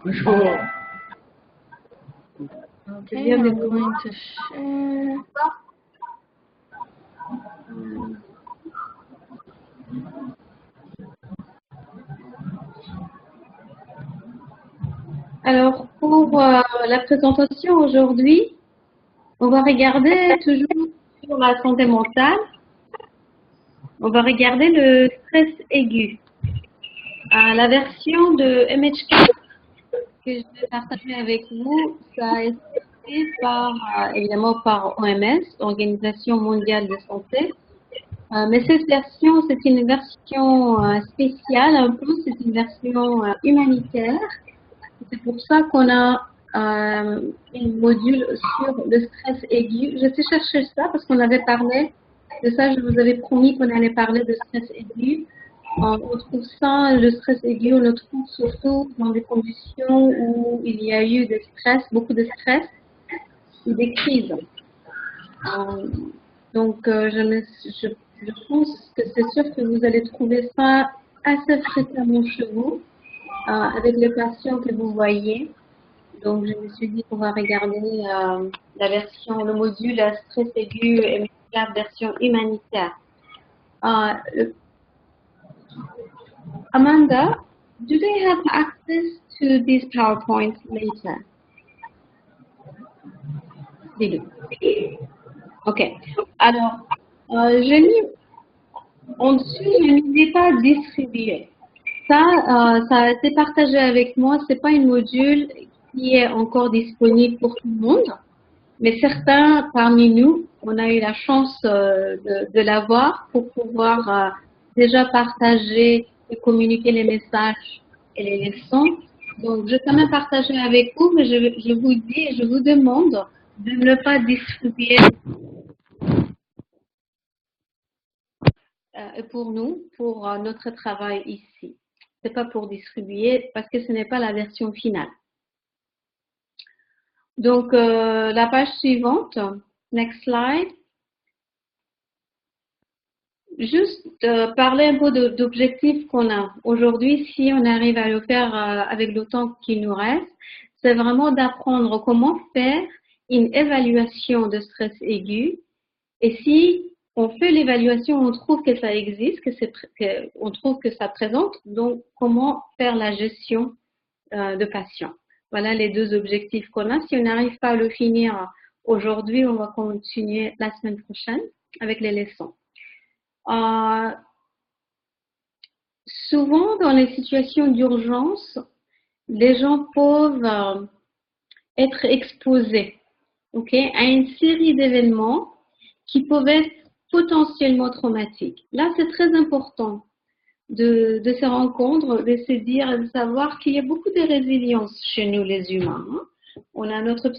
Bonjour. Okay, I'm going to share. Alors, pour la présentation aujourd'hui, on va regarder toujours sur la santé mentale. On va regarder le stress aigu. La version de MH4 que je vais partager avec vous, ça a été fait par, évidemment, par OMS, Organisation mondiale de santé. Mais cette version, c'est une version spéciale, un peu, c'est une version humanitaire. C'est pour ça qu'on a un module sur le stress aigu. Je sais chercher ça parce qu'on avait parlé de ça. Je vous avais promis qu'on allait parler de stress aigu. On trouve ça, le stress aigu, on le trouve surtout dans des conditions où il y a eu des stress, beaucoup de stress ou des crises. Donc, je pense que c'est sûr que vous allez trouver ça assez fréquemment chez vous, avec les patients que vous voyez. Donc, je me suis dit qu'on va regarder la version, le module stress aigu et la version humanitaire. Amanda, do they have access to these PowerPoints later? They do. OK. Alors, j'ai mis en dessous, je ne l'ai pas distribué. Ça a été partagé avec moi. C'est pas une module qui est encore disponible pour tout le monde, mais certains parmi nous, on a eu la chance de l'avoir pour pouvoir déjà partager et communiquer les messages et les leçons. Donc, je vais quand même partager avec vous, mais je vous dis, je vous demande de ne pas distribuer pour nous, pour notre travail ici. C'est pas pour distribuer parce que ce n'est pas la version finale. Donc, la page suivante, next slide. Juste parler un peu d'objectifs qu'on a. Aujourd'hui, si on arrive à le faire avec le temps qui nous reste, c'est vraiment d'apprendre comment faire une évaluation de stress aigu. Et si on fait l'évaluation, on trouve que ça existe, on trouve que ça présente, donc comment faire la gestion de patients. Voilà les deux objectifs qu'on a. Si on n'arrive pas à le finir aujourd'hui, on va continuer la semaine prochaine avec les leçons. Souvent, dans les situations d'urgence, les gens peuvent être exposés, à une série d'événements qui peuvent être potentiellement traumatiques. Là, c'est très important de se rendre compte, de se dire et de savoir qu'il y a beaucoup de résilience chez nous, les humains. On a notre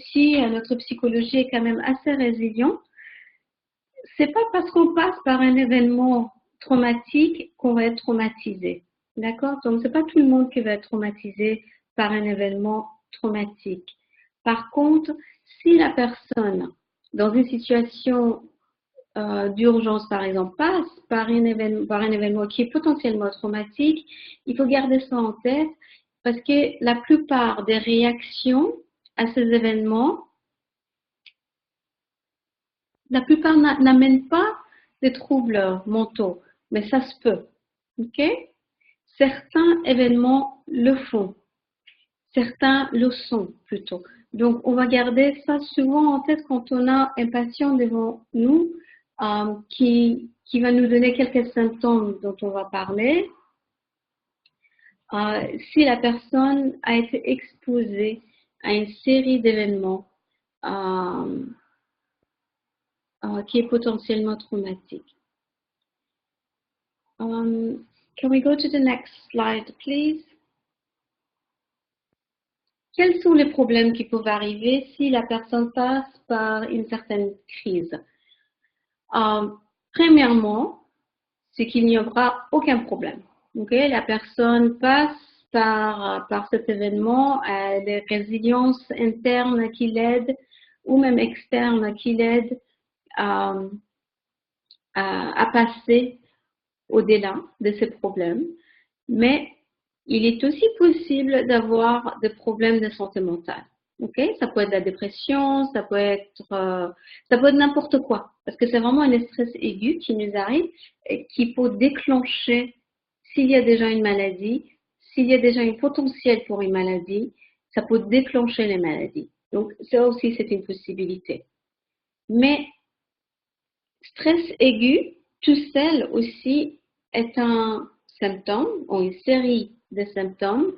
psychologie est quand même assez résilient. C'est pas parce qu'on passe par un événement traumatique qu'on va être traumatisé. D'accord? Donc, c'est pas tout le monde qui va être traumatisé par un événement traumatique. Par contre, si la personne, dans une situation d'urgence, par exemple, passe par un événement qui est potentiellement traumatique, il faut garder ça en tête parce que la plupart des réactions à ces événements, la plupart n'amènent pas des troubles mentaux, mais ça se peut. OK? Certains événements le font, certains le sont plutôt. Donc, on va garder ça souvent en tête quand on a un patient devant nous qui va nous donner quelques symptômes dont on va parler. Si la personne a été exposée à une série d'événements qui est potentiellement traumatique. Can we go to the next slide, please? Quels sont les problèmes qui peuvent arriver si la personne passe par une certaine crise? Premièrement, c'est qu'il n'y aura aucun problème. Okay? La personne passe par cet événement, des résiliences internes qui l'aident ou même externes qui l'aident à passer au-delà de ces problèmes. Mais il est aussi possible d'avoir des problèmes de santé mentale. Ok, ça peut être la dépression, ça peut être n'importe quoi, parce que c'est vraiment un stress aigu qui nous arrive et qui peut déclencher, s'il y a déjà une maladie, s'il y a déjà un potentiel pour une maladie, ça peut déclencher les maladies. Donc ça aussi c'est une possibilité. Mais stress aigu, tout seul aussi, est un symptôme ou une série de symptômes,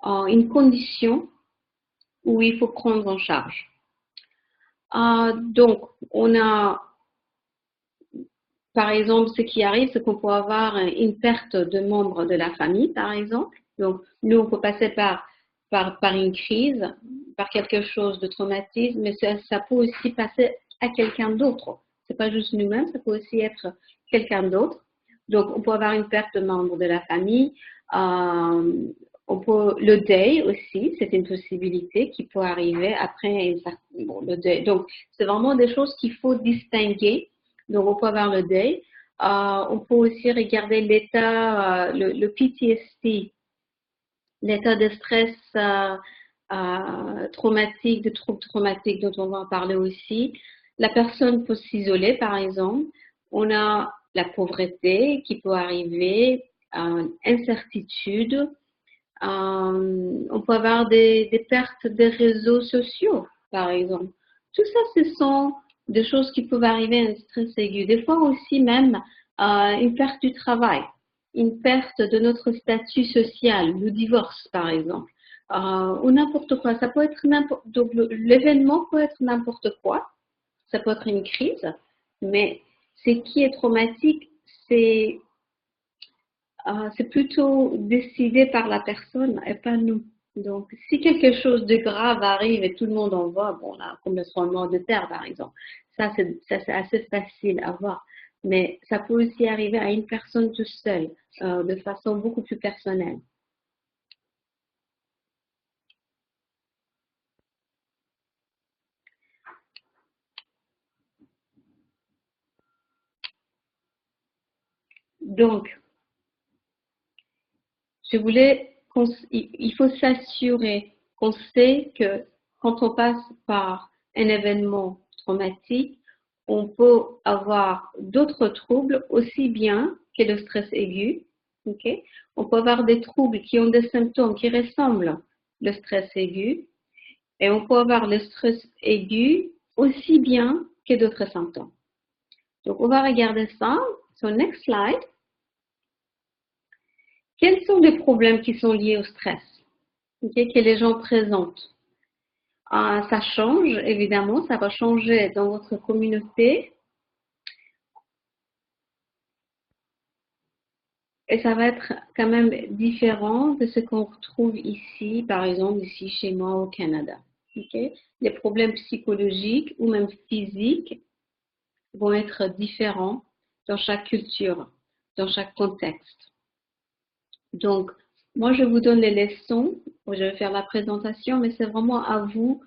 une condition où il faut prendre en charge. Donc, on a, par exemple, ce qui arrive, c'est qu'on peut avoir une perte de membres de la famille, par exemple. Donc, nous, on peut passer par une crise, par quelque chose de traumatisme, mais ça peut aussi passer à quelqu'un d'autre. C'est pas juste nous-mêmes, ça peut aussi être quelqu'un d'autre. Donc, on peut avoir une perte de membres de la famille. Le deuil aussi, c'est une possibilité qui peut arriver après le deuil. Donc, c'est vraiment des choses qu'il faut distinguer. Donc, on peut avoir le deuil. On peut aussi regarder l'état, le PTSD, l'état de stress traumatique, de troubles traumatiques dont on va en parler aussi. La personne peut s'isoler, par exemple. On a la pauvreté qui peut arriver, incertitude. On peut avoir des pertes des réseaux sociaux, par exemple. Tout ça, ce sont des choses qui peuvent arriver à un stress aigu. Des fois aussi même une perte du travail, une perte de notre statut social, le divorce, par exemple, ou n'importe quoi. Ça peut être donc l'événement peut être n'importe quoi. Ça peut être une crise, mais ce qui est traumatique, c'est plutôt décidé par la personne et pas nous. Donc, si quelque chose de grave arrive et tout le monde en voit, bon là, comme le tremblement de terre par exemple, ça c'est assez facile à voir. Mais ça peut aussi arriver à une personne toute seule, de façon beaucoup plus personnelle. Donc, il faut s'assurer qu'on sait que quand on passe par un événement traumatique, on peut avoir d'autres troubles aussi bien que le stress aigu. Okay? On peut avoir des troubles qui ont des symptômes qui ressemblent au stress aigu et on peut avoir le stress aigu aussi bien que d'autres symptômes. Donc, on va regarder ça. So, next slide. Quels sont les problèmes qui sont liés au stress que les gens présentent? Ça change, évidemment, ça va changer dans votre communauté. Et ça va être quand même différent de ce qu'on retrouve ici, par exemple, ici chez moi au Canada. Okay? Les problèmes psychologiques ou même physiques vont être différents dans chaque culture, dans chaque contexte. Donc, moi, je vous donne les leçons, je vais faire la présentation, mais c'est vraiment à vous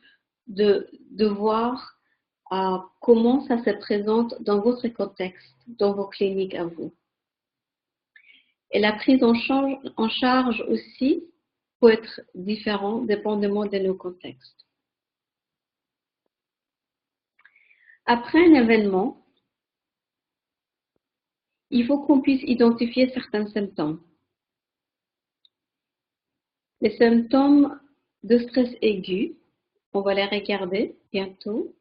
de voir comment ça se présente dans votre contexte, dans vos cliniques à vous. Et la prise en charge aussi peut être différente dépendamment de nos contextes. Après un événement, il faut qu'on puisse identifier certains symptômes. Les symptômes de stress aigu, on va les regarder bientôt.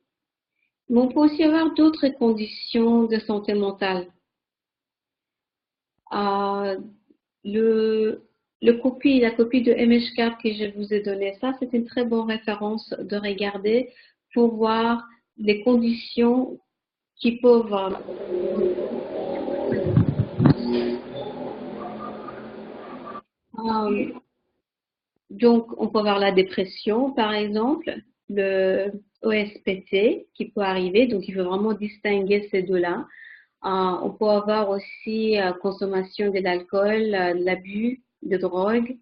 Mais on peut aussi avoir d'autres conditions de santé mentale. La copie de MH4 que je vous ai donnée, ça c'est une très bonne référence de regarder pour voir les conditions qui peuvent donc on peut avoir la dépression par exemple, le OSPT qui peut arriver, donc il faut vraiment distinguer ces deux-là. On peut avoir aussi consommation de l'alcool, l'abus de drogue,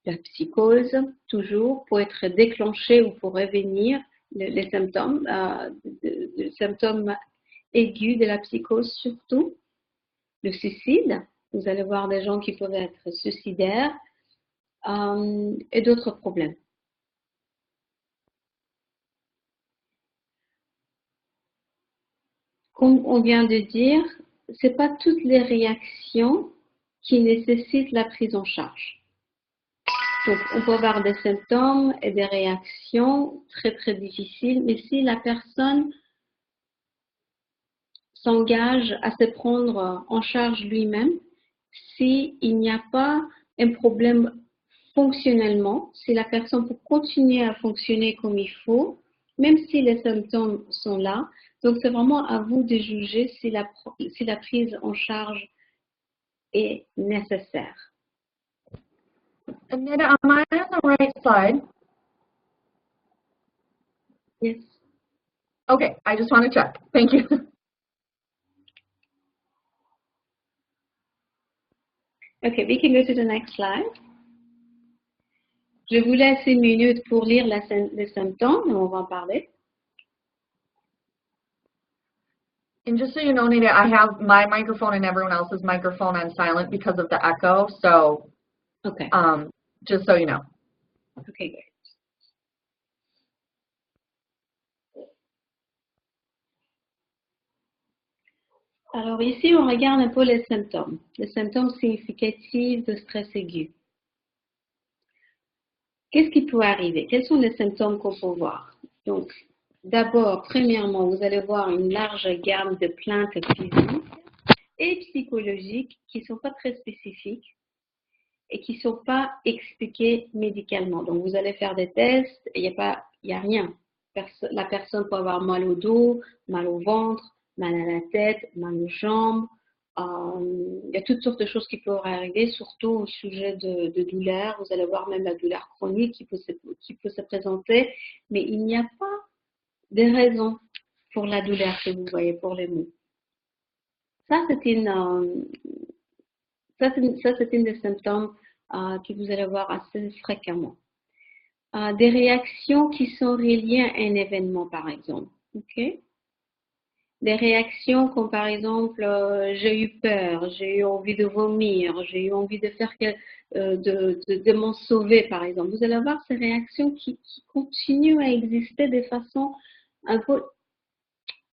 la psychose, toujours pour être déclenché ou pour revenir les symptômes, les symptômes aigus de la psychose surtout. Le suicide, vous allez voir des gens qui peuvent être suicidaires. et d'autres problèmes. Comme on vient de dire, c'est pas toutes les réactions qui nécessitent la prise en charge. Donc, on peut avoir des symptômes et des réactions très, très difficiles, mais si la personne s'engage à se prendre en charge lui-même, s'il n'y a pas un problème fonctionnellement, si la personne peut continuer à fonctionner comme il faut, même si les symptômes sont là. Donc, c'est vraiment à vous de juger si la prise en charge est nécessaire. Anita, am I on the right slide? Yes. Okay, I just want to check. Thank you. Okay, we can go to the next slide. Je vous laisse une minute pour lire les symptômes et on va en parler. And just so you know, Nita, I have my microphone and everyone else's microphone on silent because of the echo. So, Okay. just so you know. Okay, great. Alors ici, on regarde un peu les symptômes significatifs de stress aigu. Qu'est-ce qui peut arriver? Quels sont les symptômes qu'on peut voir? Donc, d'abord, premièrement, vous allez voir une large gamme de plaintes physiques et psychologiques qui ne sont pas très spécifiques et qui ne sont pas expliquées médicalement. Donc, vous allez faire des tests et il n'y a rien. La personne peut avoir mal au dos, mal au ventre, mal à la tête, mal aux jambes. Il y a toutes sortes de choses qui peuvent arriver, surtout au sujet de douleur. Vous allez voir même la douleur chronique qui peut se présenter, mais il n'y a pas de raison pour la douleur que vous voyez, pour les maux. Ça, c'est une des symptômes que vous allez voir assez fréquemment. Des réactions qui sont reliées à un événement, par exemple. Okay? Des réactions comme par exemple, j'ai eu peur, j'ai eu envie de vomir, j'ai eu envie de faire de m'en sauver, par exemple. Vous allez avoir ces réactions qui continuent à exister de façon un peu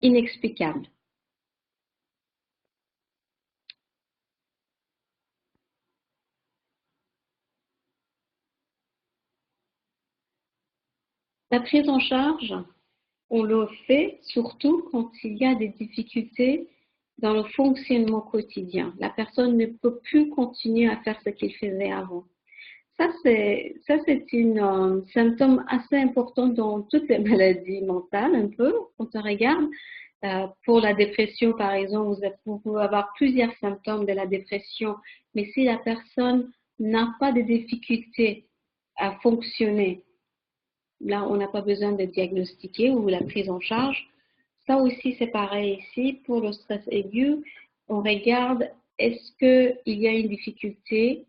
inexplicable. La prise en charge, on le fait surtout quand il y a des difficultés dans le fonctionnement quotidien. La personne ne peut plus continuer à faire ce qu'il faisait avant. Ça, c'est un symptôme assez important dans toutes les maladies mentales, un peu, quand on regarde. Pour la dépression, par exemple, vous pouvez avoir plusieurs symptômes de la dépression, mais si la personne n'a pas de difficultés à fonctionner, là, on n'a pas besoin de diagnostiquer ou la prise en charge. Ça aussi, c'est pareil ici. Pour le stress aigu, on regarde est-ce qu'il y a une difficulté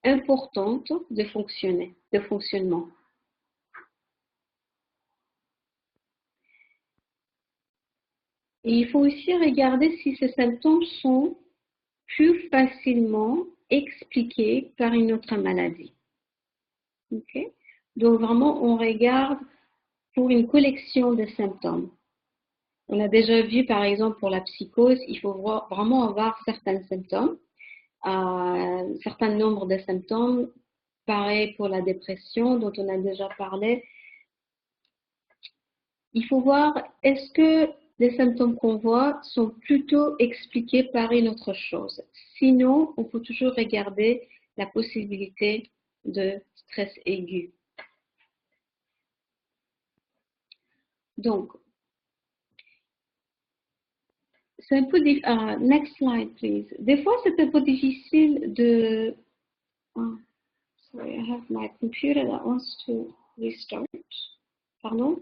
importante de fonctionnement. Et il faut aussi regarder si ces symptômes sont plus facilement expliqués par une autre maladie. Okay? Donc vraiment, on regarde pour une collection de symptômes. On a déjà vu, par exemple, pour la psychose, il faut vraiment avoir certains symptômes, un certain nombre de symptômes. Pareil pour la dépression, dont on a déjà parlé. Il faut voir, est-ce que les symptômes qu'on voit sont plutôt expliqués par une autre chose? Sinon, on peut toujours regarder la possibilité de stress aigu. Donc, c'est un peu difficile. Next slide, please. Des fois, c'est un peu difficile de... sorry, I have my computer that wants to restart. Pardon?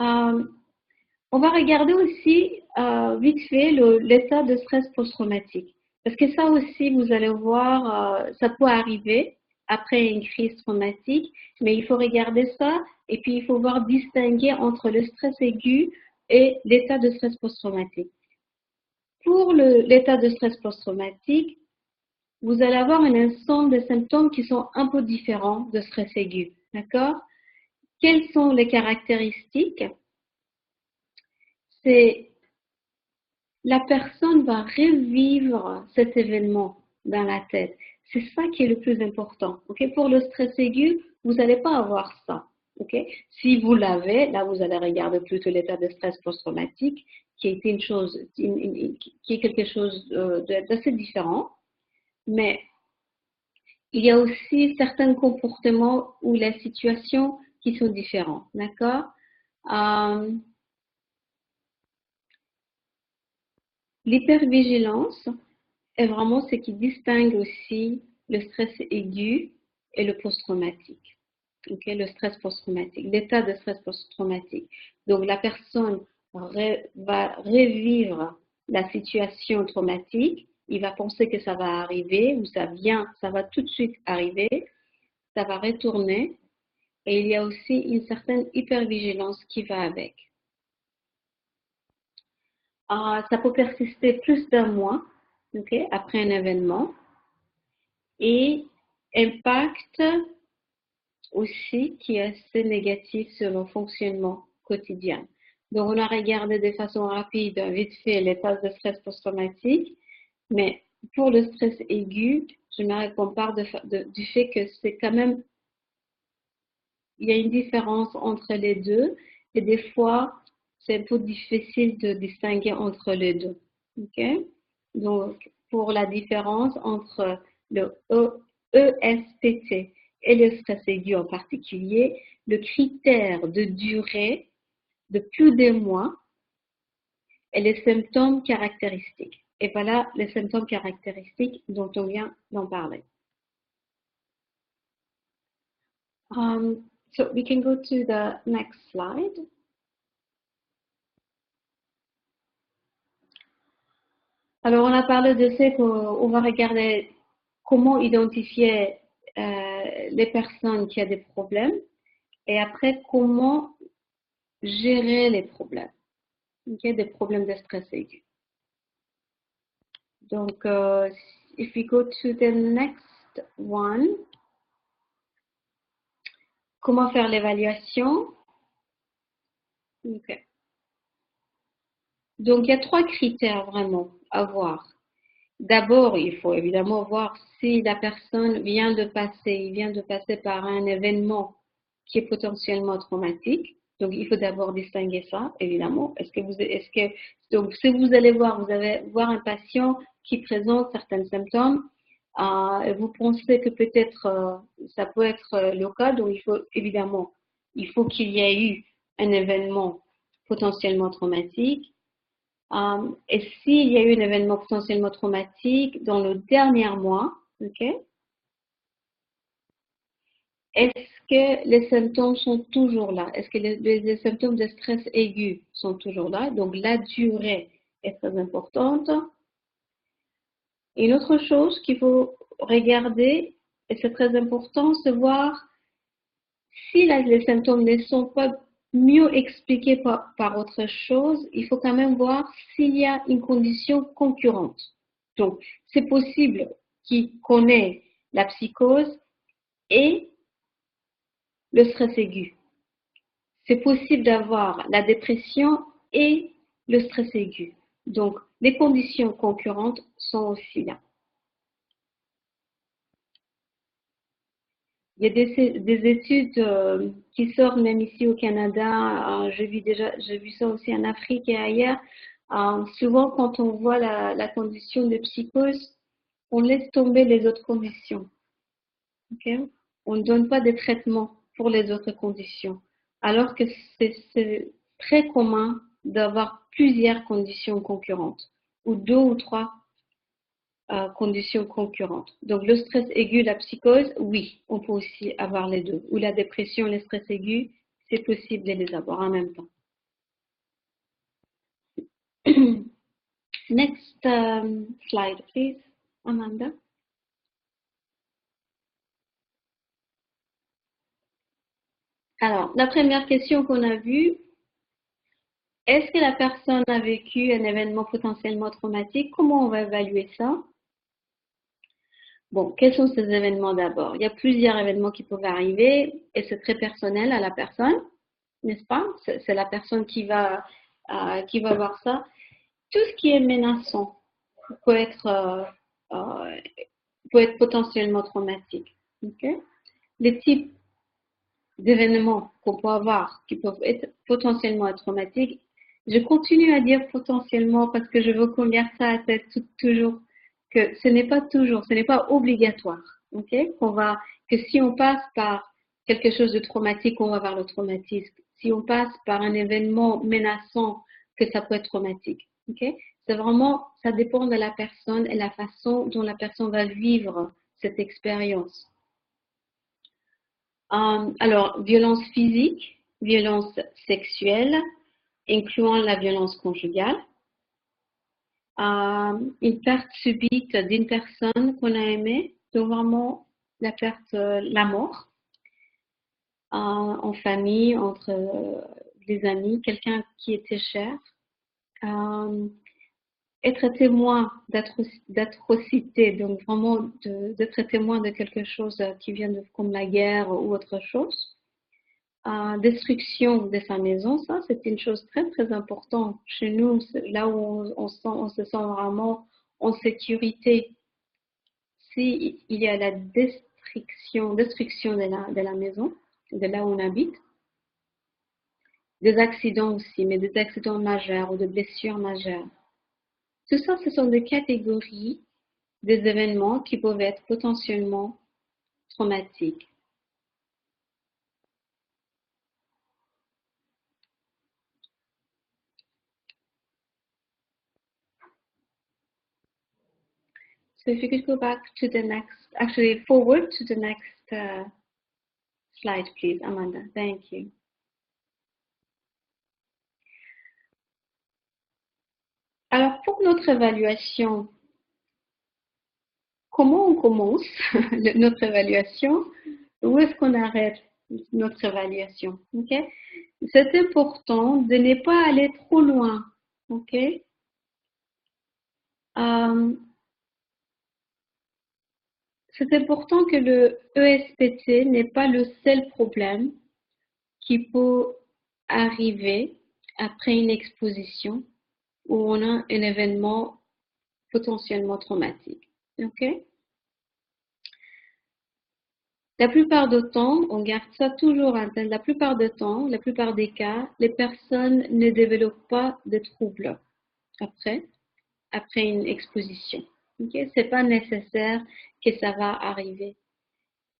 On va regarder aussi vite fait l'état de stress post-traumatique. Parce que ça aussi, vous allez voir, ça peut arriver après une crise traumatique, mais il faut regarder ça et puis il faut voir distinguer entre le stress aigu et l'état de stress post-traumatique. Pour l'état de stress post-traumatique, vous allez avoir un ensemble de symptômes qui sont un peu différents de stress aigu. D'accord? Quelles sont les caractéristiques? C'est la personne va revivre cet événement dans la tête. C'est ça qui est le plus important. Okay? Pour le stress aigu, vous n'allez pas avoir ça. Okay? Si vous l'avez, là vous allez regarder plutôt l'état de stress post-traumatique, qui est une chose, qui est quelque chose d'assez différent. Mais il y a aussi certains comportements ou les situations qui sont différents. D'accord? L'hypervigilance est vraiment ce qui distingue aussi le stress aigu et le post-traumatique. Okay? Le stress post-traumatique, l'état de stress post-traumatique. Donc, la personne va revivre la situation traumatique, il va penser que ça va arriver ou ça va tout de suite arriver, ça va retourner et il y a aussi une certaine hypervigilance qui va avec. Ça peut persister plus d'un mois, okay, après un événement et impacte aussi qui est assez négatif sur le fonctionnement quotidien. Donc, on a regardé de façon rapide, vite fait, les phases de stress post-traumatique, mais pour le stress aigu, j'aimerais qu'on parle du fait que c'est quand même, il y a une différence entre les deux et des fois, c'est un peu difficile de distinguer entre les deux. Okay? Donc, pour la différence entre le ESPT et le stress aigu en particulier, le critère de durée de plus d'un mois et les symptômes caractéristiques. Et voilà les symptômes caractéristiques dont on vient d'en parler. So we can go to the next slide. Alors, on a parlé de ce qu'on va regarder comment identifier les personnes qui ont des problèmes et après comment gérer les problèmes, okay, des problèmes de stress aigu. Donc, if we go to the next one, comment faire l'évaluation? Okay. Donc, il y a 3 critères vraiment à voir. D'abord, il faut évidemment voir si la personne vient de passer par un événement qui est potentiellement traumatique. Donc, il faut d'abord distinguer ça, évidemment. Donc, si vous allez voir, vous allez voir un patient qui présente certains symptômes, et vous pensez que peut-être ça peut être le cas. Donc, il faut qu'il y ait eu un événement potentiellement traumatique. Et s'il y a eu un événement potentiellement traumatique dans le dernier mois, okay, est-ce que les symptômes sont toujours là? Est-ce que les symptômes de stress aigu sont toujours là? Donc, la durée est très importante. Une autre chose qu'il faut regarder, et c'est très important, c'est voir si les symptômes ne sont pas mieux expliqués par autre chose, il faut quand même voir s'il y a une condition concurrente. Donc, c'est possible qu'il connaît la psychose et le stress aigu. C'est possible d'avoir la dépression et le stress aigu. Donc, les conditions concurrentes sont aussi là. Il y a des études qui sortent même ici au Canada. J'ai vu ça aussi en Afrique et ailleurs. Souvent, quand on voit la condition de psychose, on laisse tomber les autres conditions. Okay? On ne donne pas de traitement pour les autres conditions. Alors que c'est très commun d'avoir plusieurs conditions concurrentes ou 2 ou 3 conditions concurrentes. Donc, le stress aigu, la psychose, oui, on peut aussi avoir les deux. Ou la dépression, le stress aigu, c'est possible de les avoir en même temps. Next slide, please, Amanda. Alors, la première question qu'on a vue, est-ce que la personne a vécu un événement potentiellement traumatique? Comment on va évaluer ça? Bon, quels sont ces événements d'abord? Il y a plusieurs événements qui peuvent arriver et c'est très personnel à la personne, n'est-ce pas? C'est la personne qui va voir ça. Tout ce qui est menaçant peut être, euh, euh, peut être potentiellement traumatique. Ok. Les types d'événements qu'on peut avoir qui peuvent être potentiellement traumatiques, je continue à dire potentiellement parce que je veux qu'on garde ça à tête toujours que ce n'est pas toujours, ce n'est pas obligatoire, ok? Que si on passe par quelque chose de traumatique, on va avoir le traumatisme. Si on passe par un événement menaçant, que ça peut être traumatique, ok? C'est vraiment, ça dépend de la personne et la façon dont la personne va vivre cette expérience. Alors, violence physique, violence sexuelle, incluant la violence conjugale, une perte subite d'une personne qu'on a aimée, donc vraiment la perte, la mort, en famille, entre des amis, quelqu'un qui était cher, être témoin d'atrocité, donc vraiment d'être témoin de quelque chose qui vient comme la guerre ou autre chose. Destruction de sa maison, ça c'est une chose très très importante chez nous, là où on se sent vraiment en sécurité. Si il y a la destruction de la maison, de là où on habite, des accidents aussi, mais des accidents majeurs ou des blessures majeures. Tout ça, ce sont des catégories des événements qui peuvent être potentiellement traumatiques. So if you could go back to the next, actually forward to the next slide, please, Amanda. Thank you. Alors, pour notre évaluation, comment on commence notre évaluation? Où est-ce qu'on arrête notre évaluation? Ok? C'est important de ne pas aller trop loin. Ok? C'est important que le ESPT n'est pas le seul problème qui peut arriver après une exposition où on a un événement potentiellement traumatique. Ok? La plupart du temps, on garde ça toujours en tête. La plupart du temps, la plupart des cas, les personnes ne développent pas de troubles après une exposition. Okay? C'est pas nécessaire que ça va arriver.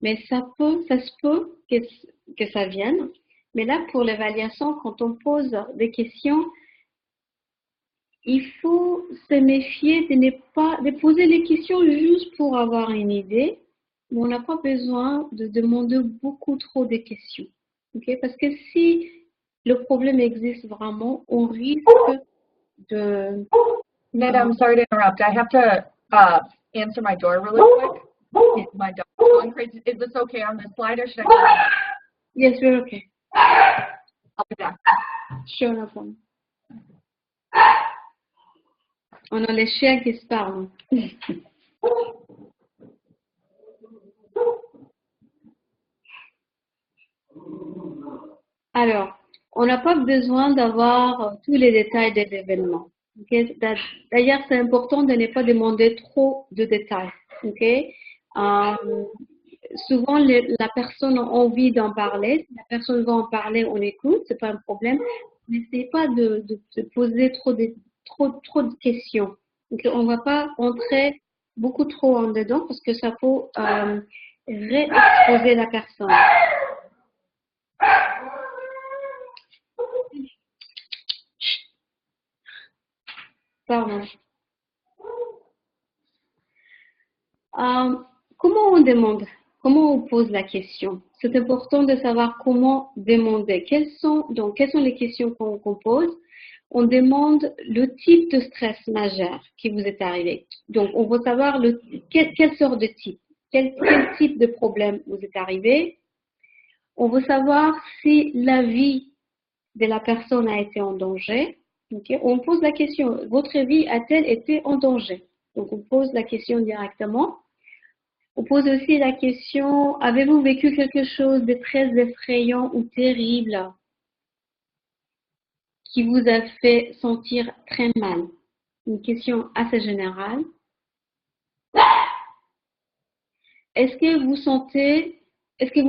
Mais ça se peut que ça vienne. Mais là, pour l'évaluation, quand on pose des questions, il faut se méfier de poser les questions juste pour avoir une idée. Mais on n'a pas besoin de demander beaucoup trop de questions. Okay? Parce que si le problème existe vraiment, on risque de... Ned, I'm sorry to interrupt. I have to answer my door really quick. My dog's going crazy. Is this okay on this slide or should I go on that? Yes, we're okay. I'll be back. Sure, no problem. On a les chiens qui se parlent. Alors, on n'a pas besoin d'avoir tous les détails des événements. Okay? D'ailleurs, c'est important de ne pas demander trop de détails. Okay? Souvent, la personne a envie d'en parler. Si la personne va en parler, on écoute, c'est pas un problème. N'essayez pas de poser trop de questions. Okay? On ne va pas entrer beaucoup trop en dedans parce que ça peut réexposer la personne. Pardon. Comment on demande? Comment on pose la question? C'est important de savoir comment demander. Quelles sont les questions qu'on pose? On demande le type de stress majeur qui vous est arrivé. Donc, on veut savoir quelle sorte de type, quel type de problème vous est arrivé. On veut savoir si la vie de la personne a été en danger. Okay? On pose la question, votre vie a-t-elle été en danger? Donc, on pose la question directement. On pose aussi la question, avez-vous vécu quelque chose de très effrayant ou terrible qui vous a fait sentir très mal? Une question assez générale. Est-ce que vous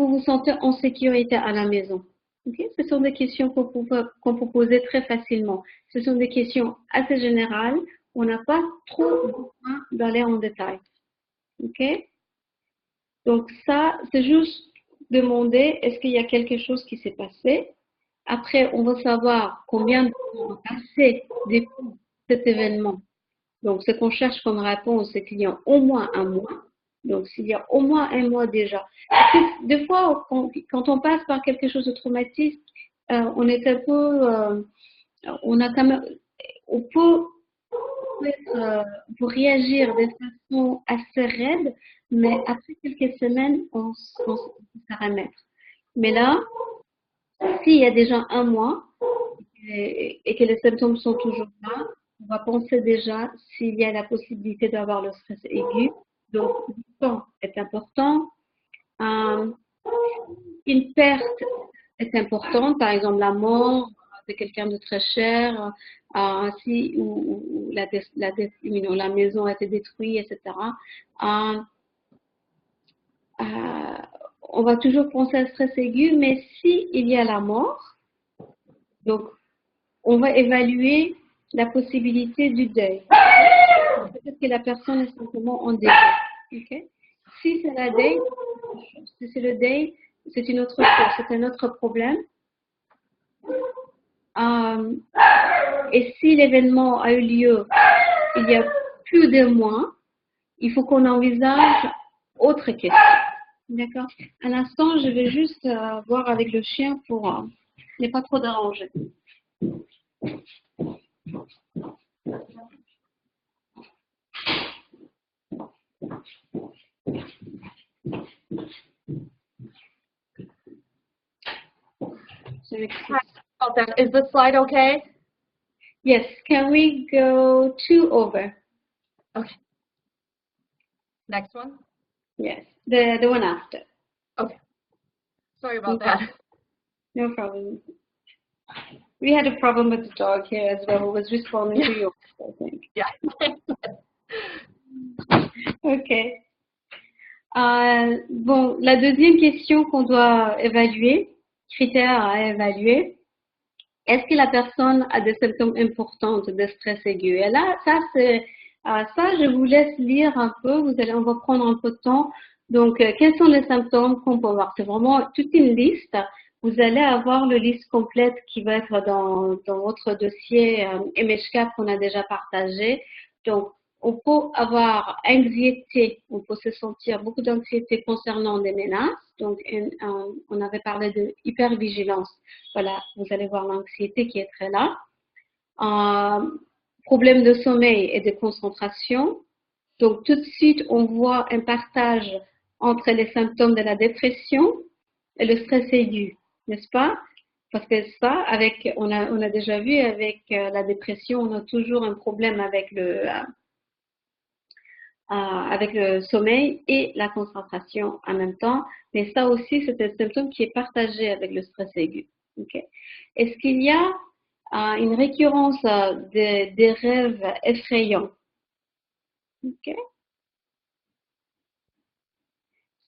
vous sentez en sécurité à la maison? Okay? Ce sont des questions qu'on peut poser très facilement. Ce sont des questions assez générales. On n'a pas trop besoin d'aller en détail. Okay? Donc ça, c'est juste demander est-ce qu'il y a quelque chose qui s'est passé. Après, on va savoir combien de temps a passé depuis cet événement. Donc, ce qu'on cherche comme réponse, c'est qu'il y a au moins un mois. Donc, s'il y a au moins un mois déjà. Parce que des fois, quand on passe par quelque chose de traumatique, on est un peu, on a quand même, on peut pour réagir de façon assez raide, mais après quelques semaines, on se remettre. Mais là, s'il y a déjà un mois et que les symptômes sont toujours là, on va penser déjà s'il y a la possibilité d'avoir le stress aigu. Donc, le temps est important. Une perte est importante, par exemple la mort de quelqu'un de très cher, si ou la maison a été détruite, etc. On va toujours penser à stress aigu, mais s'il y a la mort, donc on va évaluer la possibilité du deuil. Peut-être que la personne est simplement en deuil. Okay? Si c'est la deuil, si c'est le deuil, c'est une autre chose, c'est un autre problème. Et si l'événement a eu lieu il y a plus de mois, il faut qu'on envisage autre question. D'accord? Un instant, je vais juste voir avec le chien pour ne pas trop déranger. Is the slide okay? Yes. Can we go 2 over? Okay. Next one? Yes. The one after. Okay. Sorry about that. No problem. We had a problem with the dog here as well, who was responding to you, I think. Yeah. Ok. Bon, la deuxième question qu'on doit évaluer, critère à évaluer, est-ce que la personne a des symptômes importants de stress aigu? Et là, ça, je vous laisse lire un peu. On va prendre un peu de temps. Donc, quels sont les symptômes qu'on peut voir? C'est vraiment toute une liste. Vous allez avoir la liste complète qui va être dans votre dossier MHK qu'on a déjà partagé. Donc, on peut avoir anxiété, on peut se sentir beaucoup d'anxiété concernant des menaces. Donc, on avait parlé de hypervigilance. Voilà, vous allez voir l'anxiété qui est très là. Problème de sommeil et de concentration. Donc, tout de suite, on voit un partage entre les symptômes de la dépression et le stress aigu, n'est-ce pas? Parce que ça, on a déjà vu avec la dépression, on a toujours un problème avec le sommeil et la concentration en même temps. Mais ça aussi, c'est un symptôme qui est partagé avec le stress aigu. Okay. Est-ce qu'il y a une récurrence des rêves effrayants? Okay.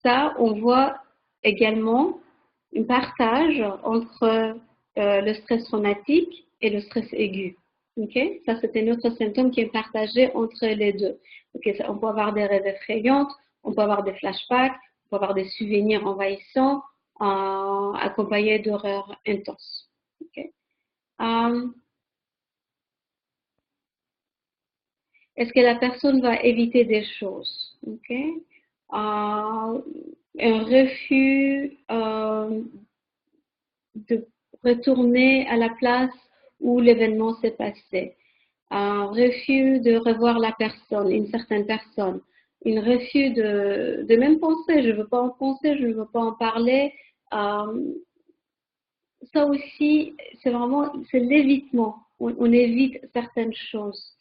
Ça, on voit également un partage entre le stress traumatique et le stress aigu. Okay? Ça, c'est un autre symptôme qui est partagé entre les deux. Okay? On peut avoir des rêves effrayants, on peut avoir des flashbacks, on peut avoir des souvenirs envahissants accompagnés d'horreurs intenses. Okay? Est-ce que la personne va éviter des choses? Okay? Un refus de retourner à la place où l'événement s'est passé, un refus de revoir la personne, une certaine personne, un refus de même penser, je ne veux pas en penser, je ne veux pas en parler. Ça aussi, c'est l'évitement, on évite certaines choses.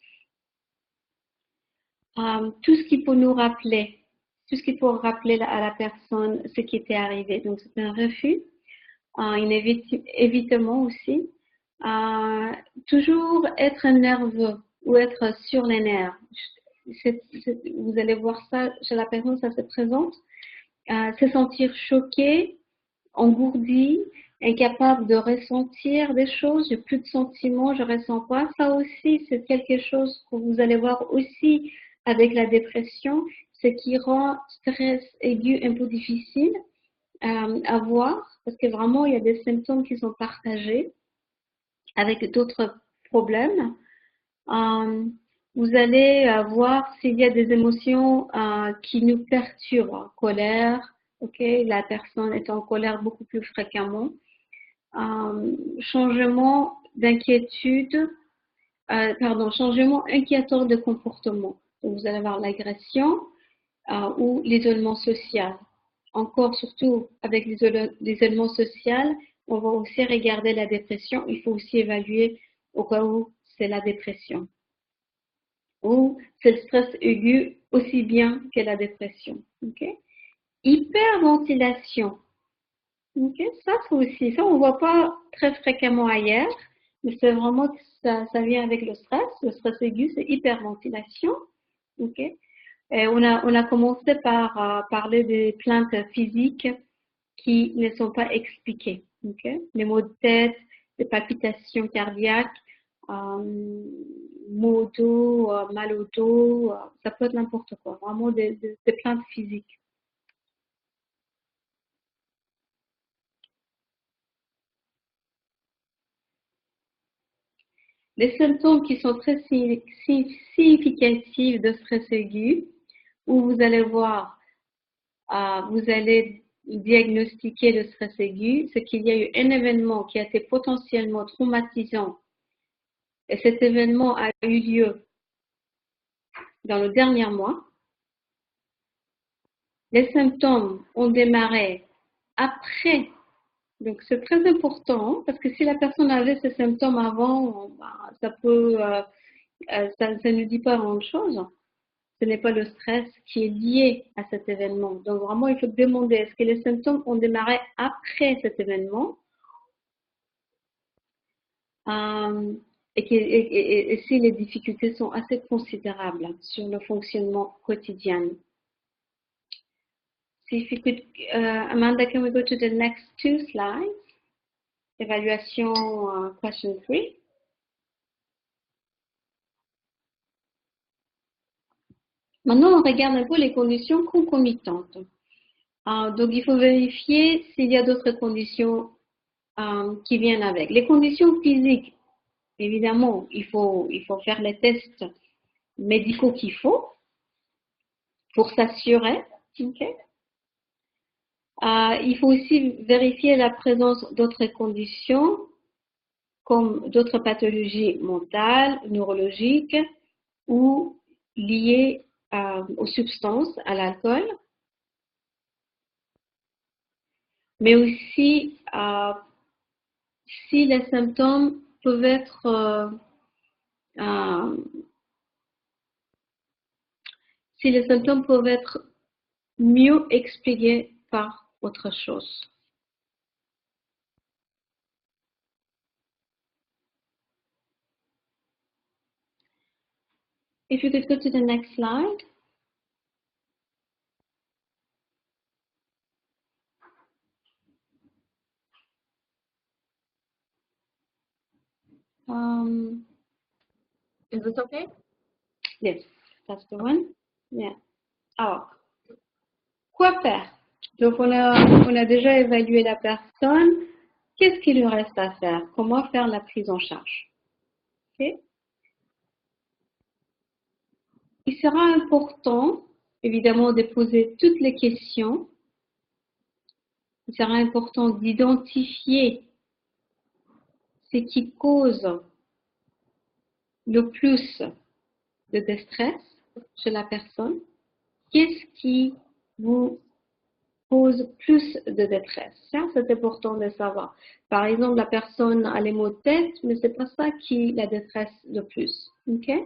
Tout ce qui peut nous rappeler tout ce qu'il faut rappeler à la personne ce qui était arrivé. Donc, c'est un refus, un évitement aussi. Toujours être nerveux ou être sur les nerfs. Vous allez voir ça chez la personne, ça se présente. Se sentir choqué, engourdi, incapable de ressentir des choses, j'ai plus de sentiments, je ressens pas. Ça aussi, c'est quelque chose que vous allez voir aussi avec la dépression, ce qui rend stress aigu un peu difficile à voir, parce que vraiment, il y a des symptômes qui sont partagés avec d'autres problèmes. Vous allez voir s'il y a des émotions qui nous perturbent, colère, ok, la personne est en colère beaucoup plus fréquemment, changement d'inquiétude, changement inquiétant de comportement. Donc, vous allez avoir l'agression ou l'isolement social. Encore, surtout avec l'isolement social, on va aussi regarder la dépression. Il faut aussi évaluer au cas où c'est la dépression. Ou c'est le stress aigu aussi bien que la dépression. Okay? Hyperventilation. Okay? Ça aussi, ça on ne voit pas très fréquemment ailleurs, mais c'est vraiment ça vient avec le stress. Le stress aigu, c'est hyperventilation. Okay? Et on a commencé par parler des plaintes physiques qui ne sont pas expliquées. Okay? Les maux de tête, les palpitations cardiaques, maux au dos, mal au dos, ça peut être n'importe quoi, vraiment des plaintes physiques. Les symptômes qui sont très significatifs de stress aigu, où vous allez voir, vous allez diagnostiquer le stress aigu, c'est qu'il y a eu un événement qui a été potentiellement traumatisant et cet événement a eu lieu dans le dernier mois. Les symptômes ont démarré après. Donc, c'est très important parce que si la personne avait ces symptômes avant, ça peut, ça ne dit pas grand-chose. Ce n'est pas le stress qui est lié à cet événement. Donc, vraiment, il faut demander est-ce que les symptômes ont démarré après cet événement et si les difficultés sont assez considérables sur le fonctionnement quotidien. So if you could, Amanda, can we go to the next 2 slides? Évaluation question 3. Maintenant, on regarde un peu les conditions concomitantes. Donc, il faut vérifier s'il y a d'autres conditions qui viennent avec. Les conditions physiques, évidemment, il faut faire les tests médicaux qu'il faut pour s'assurer. Okay? Il faut aussi vérifier la présence d'autres conditions comme d'autres pathologies mentales, neurologiques ou liées aux substances, à l'alcool. Mais aussi si les symptômes peuvent être mieux expliqués par autre chose. If you could go to the next slide. Is this okay? Yes, that's the one. Yeah. Alors, quoi faire? Donc, on a déjà évalué la personne. Qu'est-ce qu'il lui reste à faire? Comment faire la prise en charge? Okay. Il sera important, évidemment, de poser toutes les questions. Il sera important d'identifier ce qui cause le plus de déstress chez la personne. Qu'est-ce qui vous cause plus de détresse? Ça, c'est important de savoir. Par exemple, la personne a les maux de tête, mais c'est pas ça qui la détresse le plus. Okay?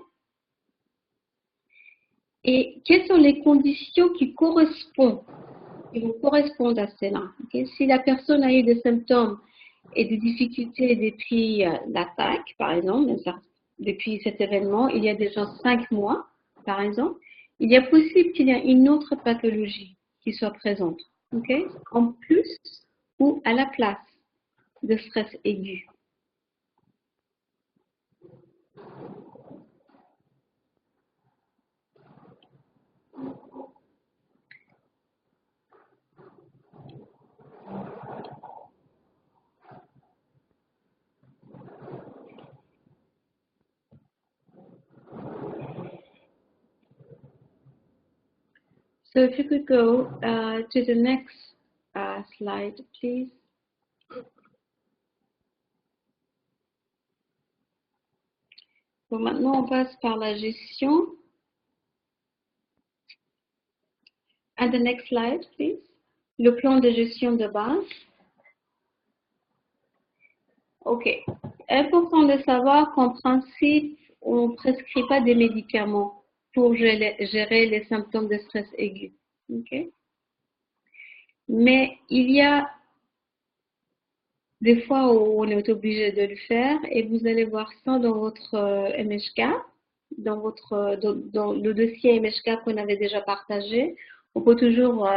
et quelles sont les conditions qui vous correspondent à cela. Okay? Si la personne a eu des symptômes et des difficultés depuis l'attaque, par exemple, depuis cet événement, il y a déjà 5 mois, par exemple, il y a possible qu'il y ait une autre pathologie qui soit présente, okay? En plus ou à la place de stress aigu. So if you could go to the next slide, please. Bon, maintenant, on passe par la gestion. And the next slide, please. Le plan de gestion de base. OK. Important de savoir qu'en principe, on ne prescrit pas des médicaments pour gérer les symptômes de stress aigu. OK. Mais il y a des fois où on est obligé de le faire et vous allez voir ça dans votre MHK, dans le dossier MHK qu'on avait déjà partagé. On peut toujours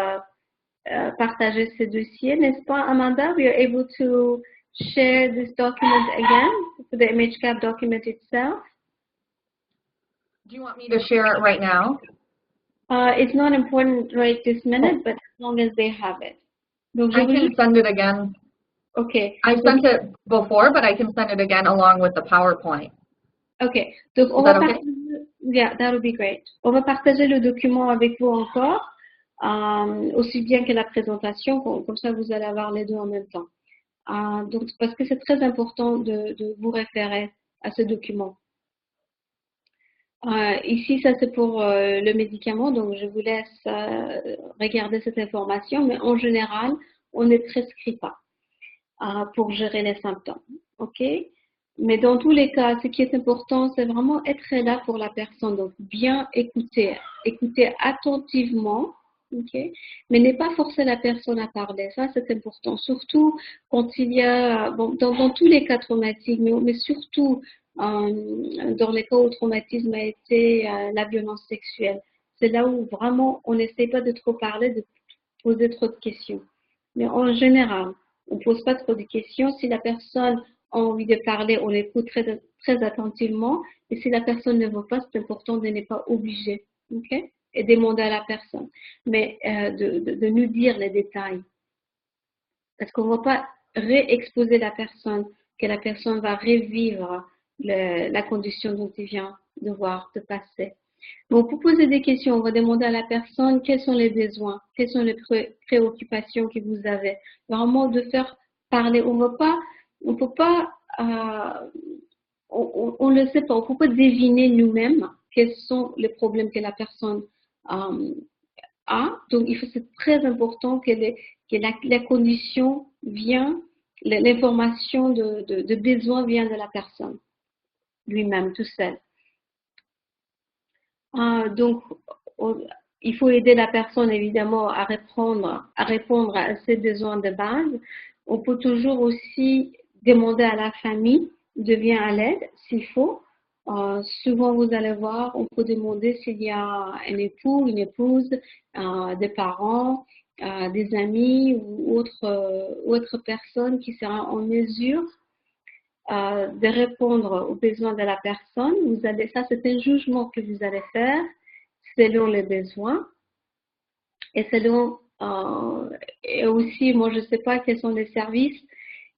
partager ce dossier, n'est-ce pas, Amanda? We are able to share this document again, the MHK document itself. Do you want me to share it right now? It's not important right this minute, but as long as they have it. Donc, I can send it again. Okay. I sent it before, but I can send it again along with the PowerPoint. Okay. Donc, on va partager, yeah, that would be great. On va partager le document avec vous encore, aussi bien que la présentation, comme ça vous allez avoir les deux en même temps. Donc, parce que c'est très important de vous référer à ce document. Ici, ça c'est pour le médicament, donc je vous laisse regarder cette information, mais en général, on ne prescrit pas pour gérer les symptômes. OK? Mais dans tous les cas, ce qui est important, c'est vraiment être là pour la personne, donc bien écouter attentivement. Okay. Mais ne pas forcer la personne à parler, ça c'est important, surtout quand il y a, bon, dans tous les cas traumatiques, mais surtout dans les cas où le traumatisme a été la violence sexuelle. C'est là où vraiment on n'essaie pas de trop parler, de poser trop de questions. Mais en général, on ne pose pas trop de questions. Si la personne a envie de parler, on l'écoute très, très attentivement. Et si la personne ne veut pas, c'est important de ne pas obliger. Okay? Et demander à la personne, mais de nous dire les détails. Parce qu'on ne va pas réexposer la personne, que la personne va revivre la condition dont il vient de voir, de passer. Donc, pour poser des questions, on va demander à la personne quels sont les besoins, quelles sont les préoccupations que vous avez. Vraiment de faire parler. On ne peut pas, on le sait pas, on ne peut pas deviner nous-mêmes quels sont les problèmes que la personne a. Donc, c'est très important que la condition vient, l'information de besoin vient de la personne, lui-même, tout seul. Donc, il faut aider la personne, évidemment, à répondre à ses besoins de base. On peut toujours aussi demander à la famille de venir à l'aide, s'il faut. Souvent, vous allez voir, on peut demander s'il y a un époux, une épouse, des parents, des amis ou autres personnes qui seront en mesure de répondre aux besoins de la personne. Ça, c'est un jugement que vous allez faire selon les besoins et selon et aussi, moi, je ne sais pas quels sont les services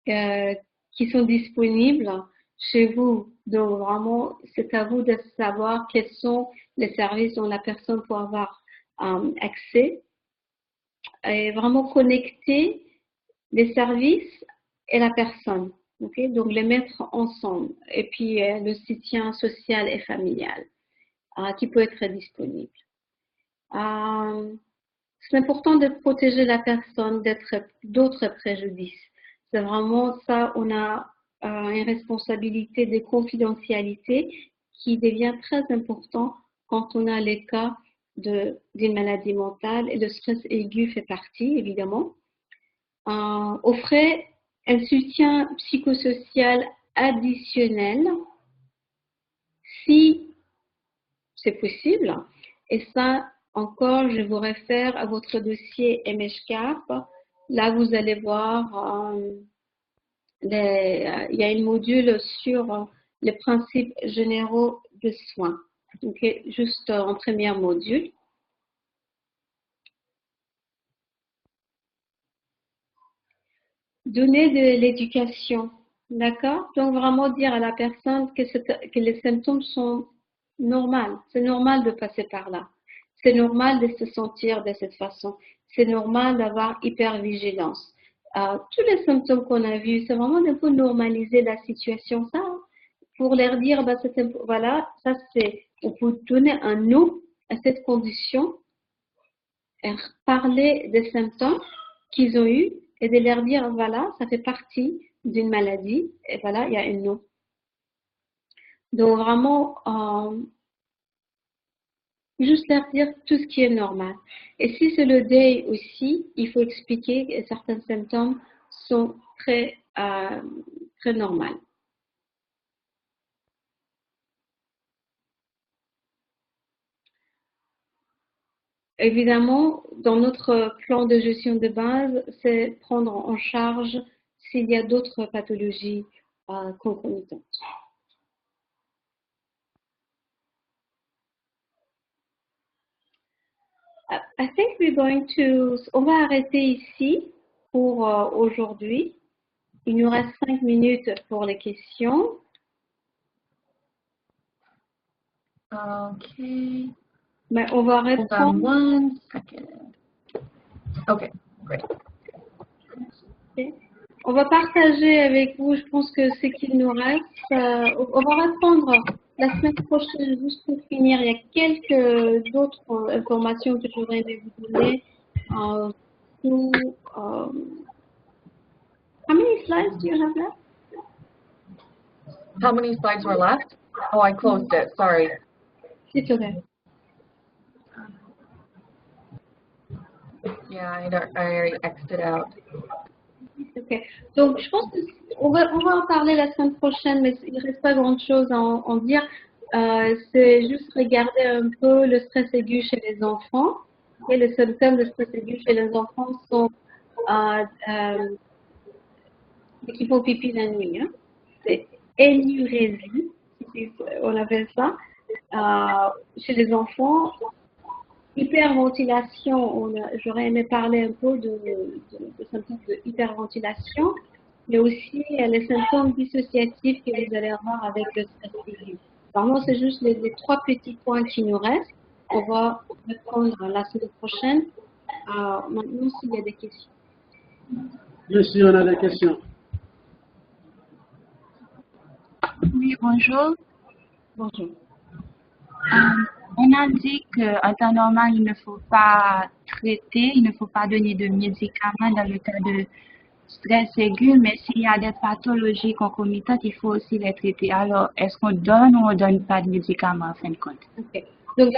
qui sont disponibles chez vous. Donc, vraiment, c'est à vous de savoir quels sont les services dont la personne peut avoir accès et vraiment connecter les services et la personne. Okay? Donc, les mettre ensemble. Et puis, le soutien social et familial qui peut être disponible. C'est important de protéger la personne d'autres préjudices. C'est vraiment ça, on a une responsabilité de confidentialité qui devient très important quand on a les cas d'une maladie mentale et le stress aigu fait partie, évidemment. Offrez un soutien psychosocial additionnel si c'est possible. Et ça, encore, je vous réfère à votre dossier MHCAP. Là, vous allez voir, il y a un module sur les principes généraux de soins. Ok, juste en premier module. Donner de l'éducation, d'accord? Donc vraiment dire à la personne que les symptômes sont normaux. C'est normal de passer par là. C'est normal de se sentir de cette façon. C'est normal d'avoir hypervigilance. Tous les symptômes qu'on a vus, c'est vraiment un peu normaliser la situation. Ça, pour leur dire, bah, voilà, ça c'est, on peut donner un nom à cette condition, et parler des symptômes qu'ils ont eus et de leur dire, voilà, ça fait partie d'une maladie et voilà, il y a un nom. Donc vraiment, juste leur dire tout ce qui est normal. Et si c'est le deuil aussi, il faut expliquer que certains symptômes sont très normaux. Évidemment, dans notre plan de gestion de base, c'est prendre en charge s'il y a d'autres pathologies concomitantes. I think we're going to... On va arrêter ici pour aujourd'hui. Il nous reste 5 minutes pour les questions. Okay. Mais on va Hold on reprendre. 1 second. Okay, great. Okay. On va partager avec vous, je pense que ce qu'il nous reste. On va reprendre la semaine prochaine, juste pour finir. Il y a quelques autres informations que j'aurais aimé vous donner. How many slides do you have left? How many slides were left? Oh, I closed it. Sorry. It's okay. Yeah, I already exited out. Ok. Donc, je pense qu'on va en parler la semaine prochaine, mais il ne reste pas grand-chose à en dire. C'est juste regarder un peu le stress aigu chez les enfants. Et les symptômes de stress aigu chez les enfants sont qui font pipi la nuit. Hein. C'est énurésie, on appelle ça. Chez les enfants, hyperventilation, j'aurais aimé parler un peu de symptômes de hyperventilation, mais aussi les symptômes dissociatifs que vous allez avoir avec le stress aigu. Vraiment, c'est juste les 3 petits points qui nous restent. On va répondre la semaine prochaine. Maintenant, s'il y a des questions. Bien sûr, on a des questions. Oui, bonjour. Bonjour. On a dit qu'en temps normal, il ne faut pas traiter, il ne faut pas donner de médicaments dans le cas de stress aigu, mais s'il y a des pathologies concomitantes, il faut aussi les traiter. Alors, est-ce qu'on donne ou on ne donne pas de médicaments en fin de compte? Okay. Donc,